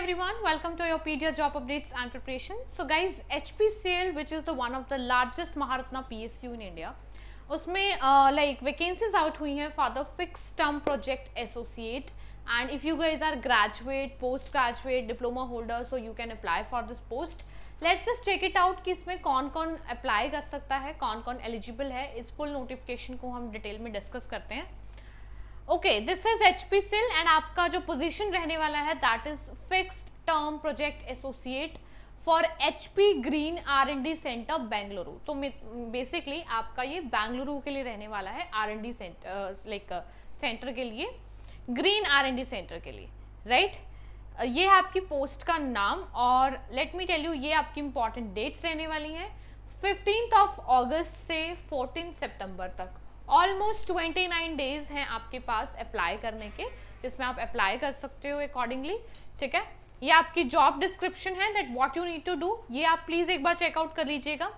everyone, welcome to your PDR job updates and preparation. So guys, HPCL which is the one of the largest Maharatna PSU in India, उसमें like vacancies out हुई हैं for the fixed term project associate, and if you guys are graduate, post graduate, diploma holder, so you can apply for this post. Let's just check it out कि इसमें कौन कौन apply कर सकता है, कौन कौन एलिजिबल है. इस फुल नोटिफिकेशन को हम डिटेल में डिस्कस करते हैं. Okay, this is HPCL and आपका जो पोजीशन रहने वाला है that is fixed term project associate for HP green R&D centre Bengaluru. तो बेसिकली आपका ये बेंगलुरु के लिए रहने वाला है, R&D सेंटर लाइक सेंटर के लिए, ग्रीन R&D सेंटर के लिए, राइट. ये है आपकी पोस्ट का नाम और लेट मी टेल यू ये आपकी इंपॉर्टेंट डेट्स रहने वाली हैं 15 अगस्त से 14 सितंबर तक. ऑलमोस्ट 29 डेज हैं आपके पास अप्लाई करने के, जिसमें आप अप्लाई कर सकते हो अकॉर्डिंगली. ठीक है, ये आपकी जॉब डिस्क्रिप्शन है that what you need to do. ये आप प्लीज एक बार चेकआउट कर लीजिएगा.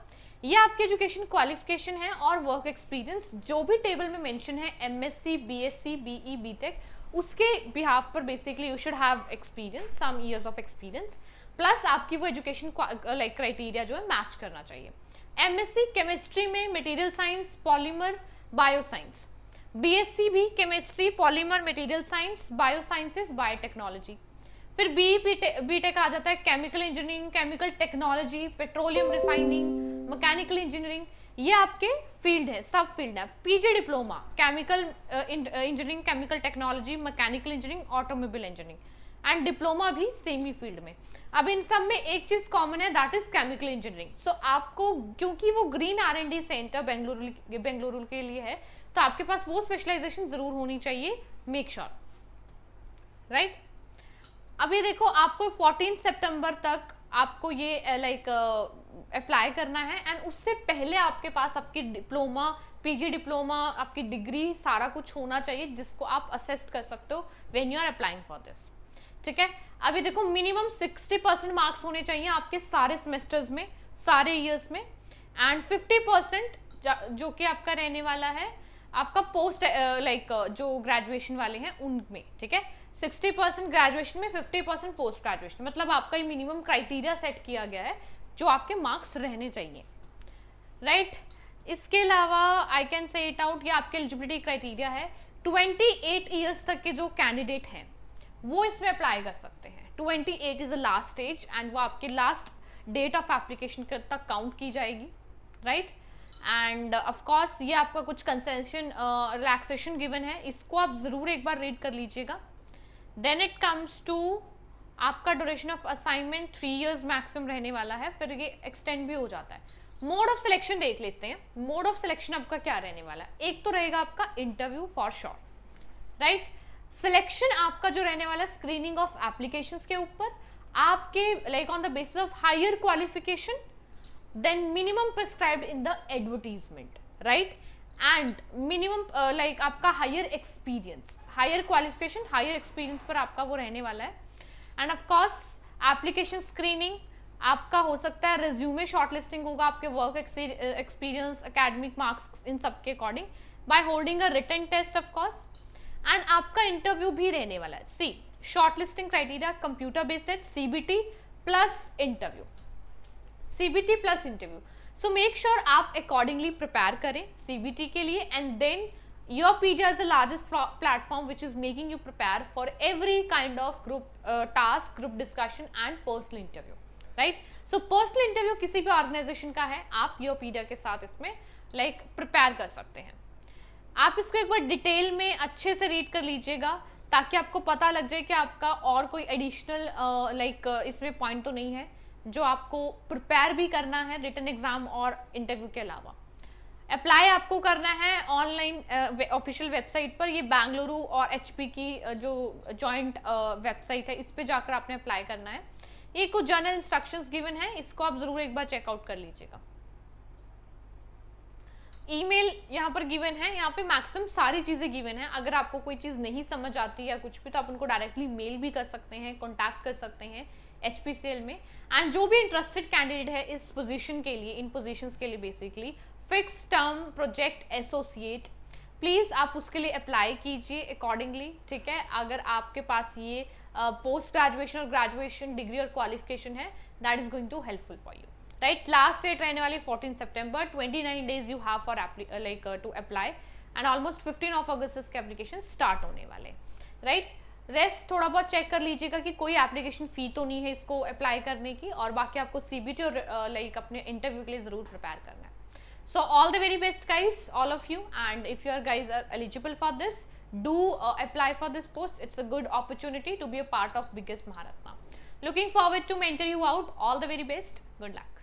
ये आपकी एजुकेशन क्वालिफिकेशन है और वर्क एक्सपीरियंस जो भी टेबल में मेंशन है MSc, BSc, BE, BTech, उसके बिहाफ पर basically you should have experience, some years of experience, plus आपकी वो एजुकेशन लाइक क्राइटेरिया जो है मैच करना चाहिए. MSc केमिस्ट्री में material science, polymer, bioscience. BSc भी chemistry, polymer, material science, biosciences, biotechnology. फिर BTech आ जाता है chemical engineering, chemical technology, petroleum refining, mechanical engineering. ये आपके फील्ड है, सब फील्ड है. PG diploma chemical engineering, chemical technology, mechanical engineering, automobile engineering and diploma भी सेम ही फील्ड में. अब इन सब में एक चीज कॉमन है दैट इज केमिकल इंजीनियरिंग. सो आपको क्योंकि वो ग्रीन R&D सेंटर बेंगलुरु के लिए है, तो आपके पास वो स्पेशलाइजेशन जरूर होनी चाहिए, मेक श्योर, राइट. अब ये देखो आपको 14 सितंबर तक आपको ये लाइक अप्लाई करना है एंड उससे पहले आपके पास आपकी डिप्लोमा, PG डिप्लोमा, आपकी डिग्री, सारा कुछ होना चाहिए जिसको आप असेस्ट कर सकते हो when you are applying for this. ठीक है, अभी देखो मिनिमम 60% मार्क्स होने चाहिए आपके सारे सेमेस्टर्स में, सारे ईयर्स में, एंड 50% जो कि आपका रहने वाला है आपका पोस्ट लाइक जो ग्रेजुएशन वाले हैं उनमें. ठीक है, 60% ग्रेजुएशन में, 50% पोस्ट ग्रेजुएशन, मतलब आपका ये मिनिमम क्राइटेरिया सेट किया गया है जो आपके मार्क्स रहने चाहिए, राइट. इसके अलावा I can say it out, ये आपके एलिजिबिलिटी क्राइटेरिया है. 28 ईयर्स तक के जो कैंडिडेट हैं वो इसमें अप्लाई कर सकते हैं. 28 is the last age and वो आपकी लास्ट डेट ऑफ एप्लीकेशन तक काउंट की जाएगी, राइट. एंड ऑफ कोर्स ये आपका कुछ कंसेशन रिलैक्सेशन गिवन है, इसको आप जरूर एक बार रीड कर लीजिएगा. देन इट कम्स टू आपका duration of assignment 3 years maximum रहने वाला है, फिर ये एक्सटेंड भी हो जाता है. मोड ऑफ सिलेक्शन देख लेते हैं. मोड ऑफ सिलेक्शन आपका क्या रहने वाला है. एक तो रहेगा आपका interview for sure, right. Selection आपका जो रहने वाला है स्क्रीनिंग ऑफ एप्लीकेशंस के ऊपर, आपके like on the basis of higher qualification, then minimum prescribed in the advertisement, right, and minimum like आपका higher experience, higher qualification, higher experience पर आपका वो रहने वाला है. And of course application screening आपका हो सकता है रिज्यूमे शॉर्टलिस्टिंग होगा, आपके वर्क एक्सपीरियंस, एकेडमिक मार्क्स, इन सब के according, by holding a written test of course. And आपका इंटरव्यू भी रहने वाला है. सी शॉर्टलिस्टिंग क्राइटेरिया कंप्यूटर बेस्ड है, CBT plus interview, CBT plus interview. So make sure आप अकॉर्डिंगली प्रिपेयर करें CBT के लिए. And then your PDR is the largest platform which is making you prepare for every kind of group task, group discussion and personal interview, right. So personal interview किसी भी organization का है, आप your PDR के साथ इसमें like prepare कर सकते हैं. आप इसको एक बार डिटेल में अच्छे से रीड कर लीजिएगा ताकि आपको पता लग जाए कि आपका और कोई एडिशनल लाइक इसमें पॉइंट तो नहीं है जो आपको प्रिपेयर भी करना है रिटन एग्जाम और इंटरव्यू के अलावा. अप्लाई आपको करना है ऑनलाइन ऑफिशियल वेबसाइट पर. ये बेंगलुरु और HP की जो जॉइंट वेबसाइट है, इस पे जाकर आपने अप्लाई करना है. ये कुछ जनरल इंस्ट्रक्शंस गिवन है, इसको आप जरूर एक बार चेकआउट कर लीजिएगा. ईमेल यहाँ पर गिवन है, यहाँ पे मैक्सिमम सारी चीजें गिवन है. अगर आपको कोई चीज नहीं समझ आती या कुछ भी, तो आप उनको डायरेक्टली मेल भी कर सकते हैं, कॉन्टैक्ट कर सकते हैं HPCL में. एंड जो भी इंटरेस्टेड कैंडिडेट है इस पोजीशन के लिए, इन पोजीशंस के लिए basically fix term project associate, please आप उसके लिए अप्लाई कीजिए अकॉर्डिंगली. ठीक है, अगर आपके पास ये पोस्ट ग्रेजुएशन और ग्रेजुएशन डिग्री और क्वालिफिकेशन है, that is going to helpful for you, right. Last date रहने वाली 14 सितंबर, 29 days you have for like to apply, and almost 15 of अगस्त इसके एप्लीकेशन स्टार्ट होने वाले, राइट. रेस्ट थोड़ा बहुत चेक कर लीजिएगा कि कोई एप्लीकेशन फी तो नहीं है इसको अप्लाई करने की, और बाकी आपको सीबीटी और लाइक अपने इंटरव्यू के लिए जरूर प्रिपेयर करना है. So all the very best guys, all of you, and if you guys are eligible for this, do apply for this post. It's a good opportunity to be a part of biggest Maharatna. Looking forward to mentor you out. All the very best. Good luck.